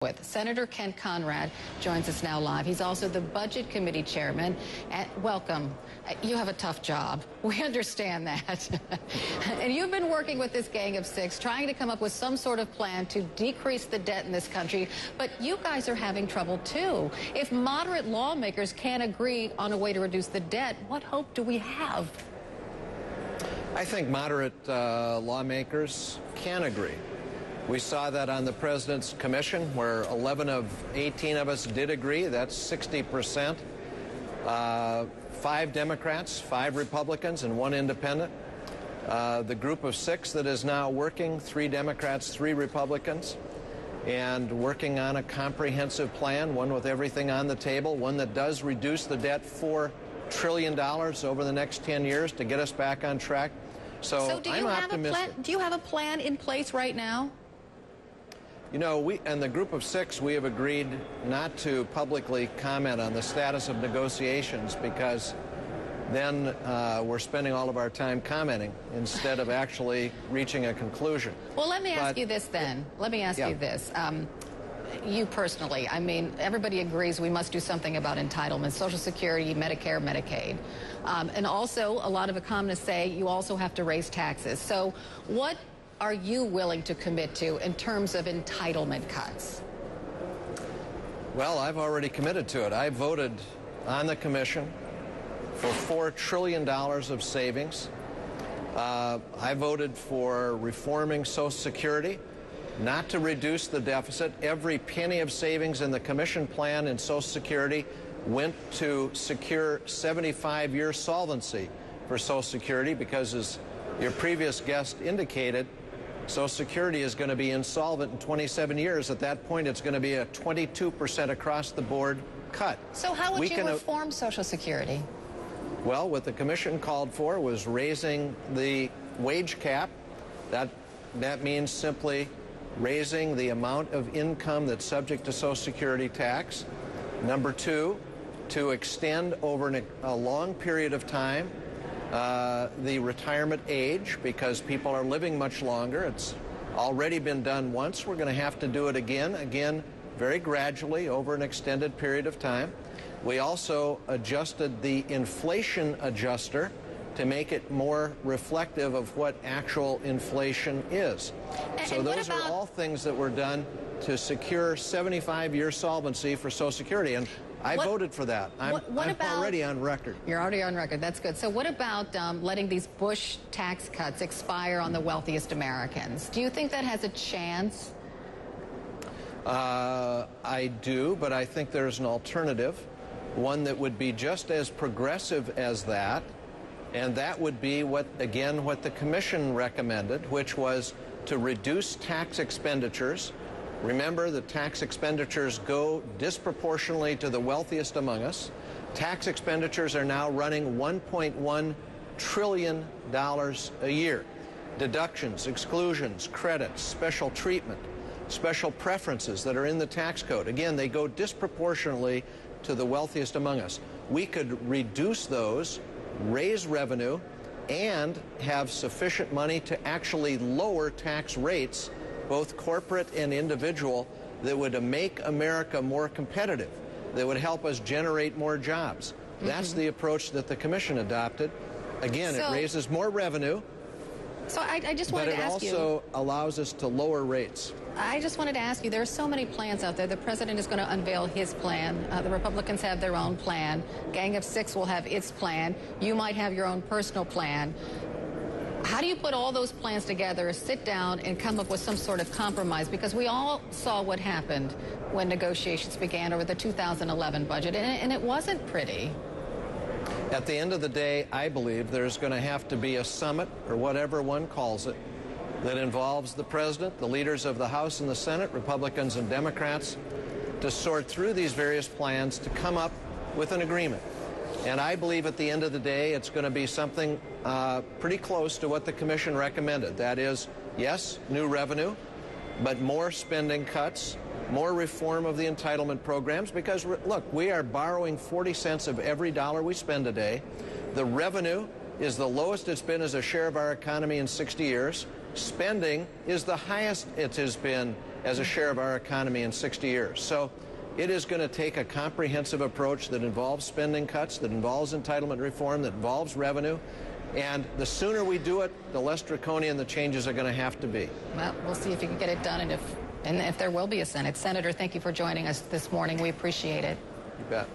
with. Senator Ken Conrad joins us now live. He's also the Budget Committee Chairman. Welcome. You have a tough job. We understand that. And you've been working with this gang of six, trying to come up with some sort of plan to decrease the debt in this country. But you guys are having trouble, too. If moderate lawmakers can't agree on a way to reduce the debt, what hope do we have? I think moderate lawmakers can agree. We saw that on the President's Commission, where 11 of 18 of us did agree. That's 60%. 5 Democrats, 5 Republicans, and 1 independent. The group of 6 that is now working, 3 Democrats, 3 Republicans, and working on a comprehensive plan, one with everything on the table, one that does reduce the debt $4 trillion over the next 10 years to get us back on track. So do I'm optimistic. Do you have a plan in place right now? You know, we and the group of 6, we have agreed not to publicly comment on the status of negotiations, because then we're spending all of our time commenting instead of actually reaching a conclusion. Well, let me ask you this then. Let me ask you this. You personally, I mean, everybody agrees we must do something about entitlements, Social Security, Medicare, Medicaid. And also, a lot of economists say you also have to raise taxes. So what are you willing to commit to in terms of entitlement cuts? Well, I've already committed to it. I voted on the commission for $4 trillion of savings. I voted for reforming Social Security, not to reduce the deficit. Every penny of savings in the commission plan in Social Security went to secure 75-year solvency for Social Security, because, as your previous guest indicated, Social Security is going to be insolvent in 27 years. At that point, it's going to be a 22% across-the-board cut. So how would you reform Social Security? Well, what the commission called for was raising the wage cap. That means simply raising the amount of income that's subject to Social Security tax. Number 2, to extend over a long period of time the retirement age, because people are living much longer. It's already been done once. We're going to have to do it again, very gradually over an extended period of time. We also adjusted the inflation adjuster to make it more reflective of what actual inflation is. So those are all things that were done to secure 75-year solvency for Social Security, and I voted for that. I'm already on record. You're already on record. That's good. So what about letting these Bush tax cuts expire on the wealthiest Americans? Do you think that has a chance? I do, but I think there's an alternative, one that would be just as progressive as that, and that would be what the commission recommended, which was to reduce tax expenditures. Remember, the tax expenditures go disproportionately to the wealthiest among us. Tax expenditures are now running $1.1 trillion a year. Deductions, exclusions, credits, special treatment, special preferences that are in the tax code. Again, they go disproportionately to the wealthiest among us. We could reduce those, raise revenue, and have sufficient money to actually lower tax rates, both corporate and individual, that would make America more competitive, that would help us generate more jobs. That's the approach that the commission adopted. Again, it raises more revenue. So I just wanted to ask you. But it also allows us to lower rates. I just wanted to ask you, there are so many plans out there. The president is going to unveil his plan. The Republicans have their own plan. Gang of Six will have its plan. You might have your own personal plan. How do you put all those plans together, sit down, and come up with some sort of compromise? Because we all saw what happened when negotiations began over the 2011 budget, and it wasn't pretty. At the end of the day, I believe there's going to have to be a summit, or whatever one calls it, that involves the president, the leaders of the House and the Senate, Republicans and Democrats, to sort through these various plans to come up with an agreement. And I believe at the end of the day, it's going to be something pretty close to what the commission recommended. That is, yes, new revenue, but more spending cuts, more reform of the entitlement programs, because, look, we are borrowing 40 cents of every dollar we spend today. The revenue is the lowest it's been as a share of our economy in 60 years. Spending is the highest it has been as a share of our economy in 60 years. So it is going to take a comprehensive approach that involves spending cuts, that involves entitlement reform, that involves revenue. And the sooner we do it, the less draconian the changes are going to have to be. Well, we'll see if you can get it done and if there will be a Senate. Senator, thank you for joining us this morning. We appreciate it. You bet.